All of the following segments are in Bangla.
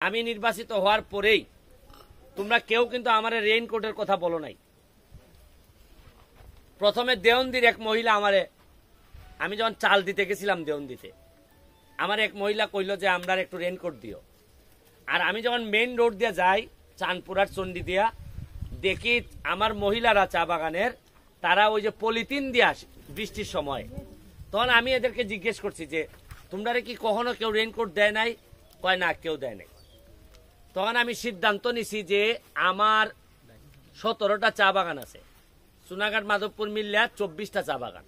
আমি নির্বাচিত হওয়ার পরেই তোমরা কেউ কিন্তু আমার রেইনকোটের কথা বলো নাই। প্রথমে দেওন্দির এক মহিলা আমারে, আমি যখন চাল দিতে গেছিলাম দেওন্দিতে, আমার এক মহিলা কইল যে আমরা একটু রেইনকোট দিও। আর আমি যখন মেইন রোড দিয়ে যাই চাঁদপুরার চন্ডী দিয়া, দেখি আমার মহিলারা চা বাগানের তারা ওই যে পলিথিন দিয়ে আসে বৃষ্টির সময়। তখন আমি এদেরকে জিজ্ঞেস করছি যে তোমরা কি কখনো কেউ রেইনকোট দেয় নাই? কয় না, কেউ দেয় নাই। তখন আমি সিদ্ধান্ত নিছি যে আমার 17টা চা বাগান আছে, সোনাঘাট মাধবপুর মিল্লা 24টা চা বাগান,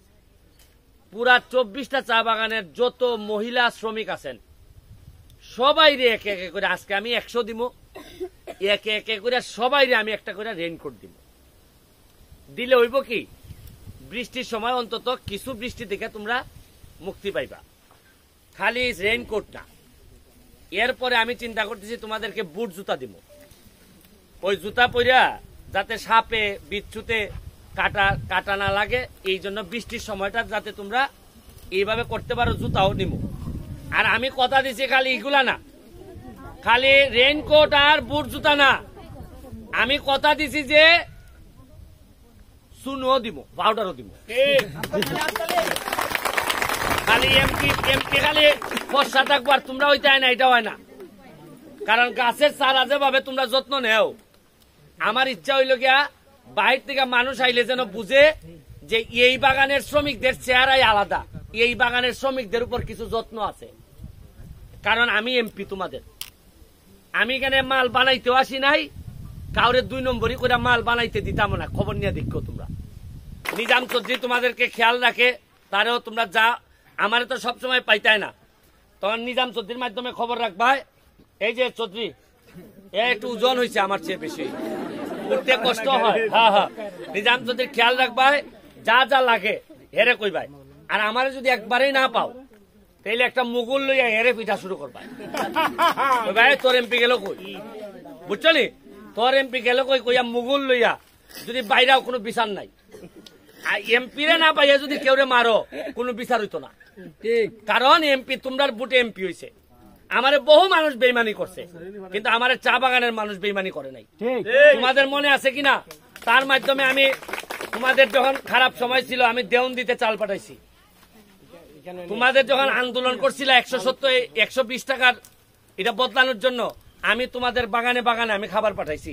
পুরা 24টা চা বাগানের যত মহিলা শ্রমিক আছেন সবাই রে একে একে করে, আজকে আমি 100 দিব, একে একে করে সবাই রে আমি একটা করে রেইনকোট দিব। দিলে হইব কি, বৃষ্টির সময় অন্তত কিছু বৃষ্টি থেকে তোমরা মুক্তি পাইবা, খালি রেইনকোট না। এরপরে আমি চিন্তা করতেছি তোমাদেরকে বুট জুতা দিব, ওই জুতা পরিয়া যাতে সাপে বিচ্ছুতে কাটা না লাগে, এই জন্য বৃষ্টির সময়টা যাতে তোমরা এইভাবে করতে পারো, জুতাও নিব। আর আমি কথা দিছি খালি এগুলা না, খালি রেইনকোট আর বুট জুতা না, আমি কথা দিছি যে সুনও দিব, পাউডারও দিব। খালি এমপি খালি ফর্সা থাকবো আর তোমরা ওইটা হয় না, এটা হয় না। কারণ গাছের চারা যেভাবে তোমরা যত্ন নেও, আমার ইচ্ছা হইল গিয়া বাহির থেকে মানুষ আইলে যেন বুঝে যে এই বাগানের শ্রমিকদের চেহারাই আলাদা, এই বাগানের শ্রমিকদের উপর কিছু যত্ন আছে। কারণ আমি এমপি তোমাদের, আমি এখানে মাল বানাইতেও আসি নাই, কাউরে 2 নম্বরই করে মাল বানাইতে দিতাম না। খবর নিয়ে দেখো তোমরা, নিজাম চৌধুরী তোমাদেরকে খেয়াল রাখে, তারেও তোমরা যা আমারে তো সবসময় পাইতাই না, তখন নিজাম চৌধুরীর মাধ্যমে খবর রাখবাই। এই যে চৌধুরী এ একটু ওজন হয়েছে আমার চেয়ে বেশি, উঠতে কষ্ট হয়, হ্যাঁ হ্যাঁ, নিজাম চৌধুরী খেয়াল রাখবাই, যা যা লাগে হেরে কইবাই। আর আমারে যদি একবারেই না পাও তাইলে একটা মুগুল লইয়া হেরে পিঠা শুরু করবাই। ভাই তোর এমপি গেল কই, বুঝছনি, তোর এমপি গেল কই, কইয়া মুগুল লইয়া, যদি বাইরেও কোনো বিচার নাই। আর এমপি রে না পাইয়া যদি কেউ রে মারো, কোনো বিচার হইতো না। কারণ এমপি তোমরা বুটে এমপি হইছে, আমারে বহু মানুষ বেইমানি করছে, কিন্তু আমারে চা বাগানের মানুষ বেইমানি করে নাই। তোমাদের মনে আছে কিনা, তার মাধ্যমে আমি তোমাদের যখন খারাপ সময় ছিল আমি দেওন্দিতে চাল পাঠাইছি। তোমাদের যখন আন্দোলন করছিল 170 120 টাকার এটা বদলানোর জন্য, আমি তোমাদের বাগানে বাগানে আমি খাবার পাঠাইছি।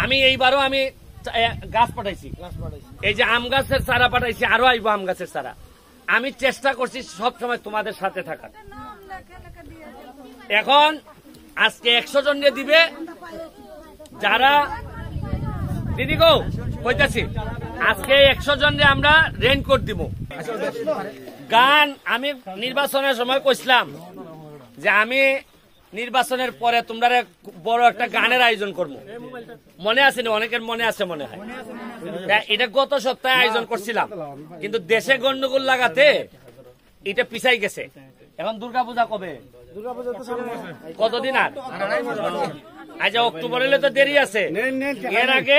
আমি এইবারও আমি গাছ পাঠাইছি, এই যে আম গাছের চারা পাঠাইছি, আরো আইব আম গাছের চারা। আমি চেষ্টা করছি সব সময় তোমাদের সাথে থাকার। এখন আজকে 100 জন দিবে, যারা দিদি গো কইতাছি, আজকে 100 জন আমরা রেইনকোট দিব। গান আমি নির্বাচনের সময় কইছিলাম যে আমি নির্বাচনের পরে তোমরা বড় একটা গানের আয়োজন করবো, মনে আছে না? অনেকের মনে আছে মনে হয়, এটা গত সপ্তাহে আয়োজন করছিলাম, কিন্তু দেশে গন্ডগোল লাগাতে এটা পিছাই গেছে। এখন দুর্গাপূজা কবে? কতদিন আর? আচ্ছা, অক্টোবর হলে তো দেরি আছে, এর আগে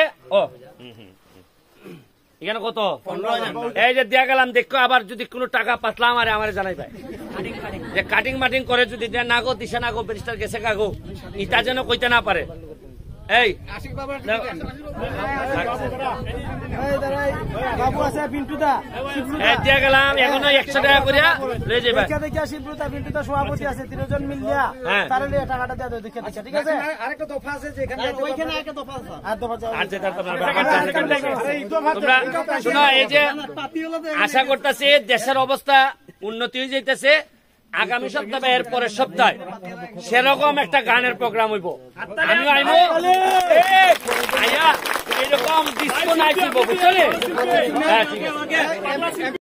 এখানে কত? এই যে দিয়া গেলাম, দেখো আবার যদি কোনো টাকা পাতলা আমার জানাই ভাই, যে কাটিং মাটিং করে যদি না গো, দিশা না গো, ব্যারিস্টার গেছে কাগো, ইটা যেন কইতে না পারে। এই দিয়া গেলাম, এখনো 100 টাকা করিয়া লয়ে যাইবা। সভাপতি আছে 3 জন মিলিয়া, তাহলে টাকাটা দেওয়া দেখে দিচ্ছি, ঠিক আছে? আরেকটা দফা আছে যে এখানে, ওইখানে একটা দফা আছে, আর দফা আছে তোমরা শোনো। এই যে আশা করতেছি দেশের অবস্থা উন্নতি হয়ে যাইতেছে, আগামী সপ্তাহে এর পরের সপ্তাহে সেরকম একটা গানের প্রোগ্রাম হইব। আমিও আইব, আইয়া এরকম ডিস্কো নাইট হইব, বুঝছো? হ্যাঁ, ঠিক আছে।